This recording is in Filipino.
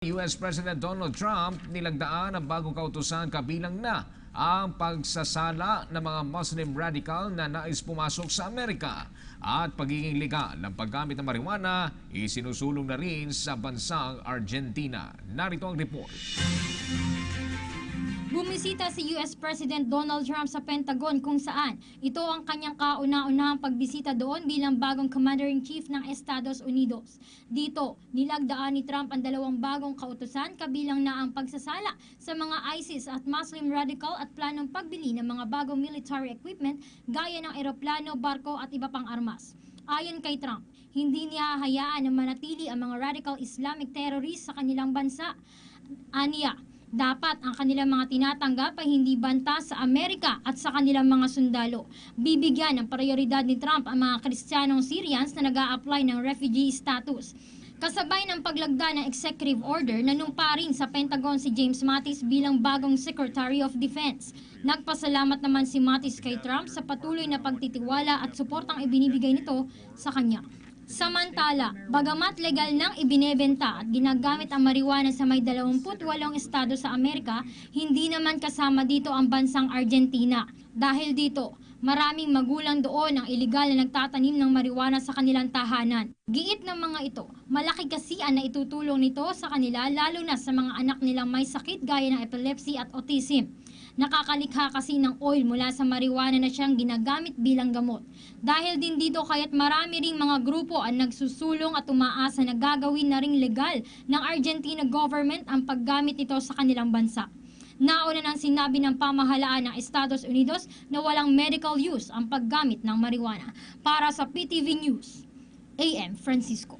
US President Donald Trump nilagdaan ang bagong kautusan kabilang na ang pagsasala ng mga Muslim radical na nais pumasok sa Amerika at pagiging legal ng paggamit ng marijuana isinusulong na rin sa bansang Argentina. Narito ang report. Bumisita si US President Donald Trump sa Pentagon kung saan ito ang kanyang kauna-unahang pagbisita doon bilang bagong Commander-in-Chief ng Estados Unidos. Dito, nilagdaan ni Trump ang dalawang bagong kautusan kabilang na ang pagsasala sa mga ISIS at Muslim radical at planong pagbili ng mga bagong military equipment gaya ng eroplano, barko at iba pang armas. Ayon kay Trump, hindi niya hahayaan na manatili ang mga radical Islamic terrorists sa kanilang bansa. Aniya, dapat ang kanilang mga tinatanggap ay hindi banta sa Amerika at sa kanilang mga sundalo. Bibigyan ng prioridad ni Trump ang mga Kristiyanong Syrians na nag-a-apply ng refugee status. Kasabay ng paglagda ng executive order, nanumpa rin sa Pentagon si James Mattis bilang bagong Secretary of Defense. Nagpasalamat naman si Mattis kay Trump sa patuloy na pagtitiwala at suportang ibinibigay nito sa kanya. Samantala, bagamat legal nang ibinebenta at ginagamit ang marijuana sa may 28 estado sa Amerika, hindi naman kasama dito ang bansang Argentina. Dahil dito, maraming magulang doon ang iligal na nagtatanim ng marijuana sa kanilang tahanan. Giit ng mga ito, malaki kasiyan na itutulong nito sa kanila lalo na sa mga anak nilang may sakit gaya ng epilepsy at autism. Nakakalikha kasi ng oil mula sa marijuana na siyang ginagamit bilang gamot. Dahil din dito kaya't marami ring mga grupo ang nagsusulong at umaasa na gagawin na ring legal ng Argentina government ang paggamit ito sa kanilang bansa. Nauna nang sinabi ng pamahalaan ng Estados Unidos na walang medical use ang paggamit ng marijuana. Para sa PTV News, AM Francisco.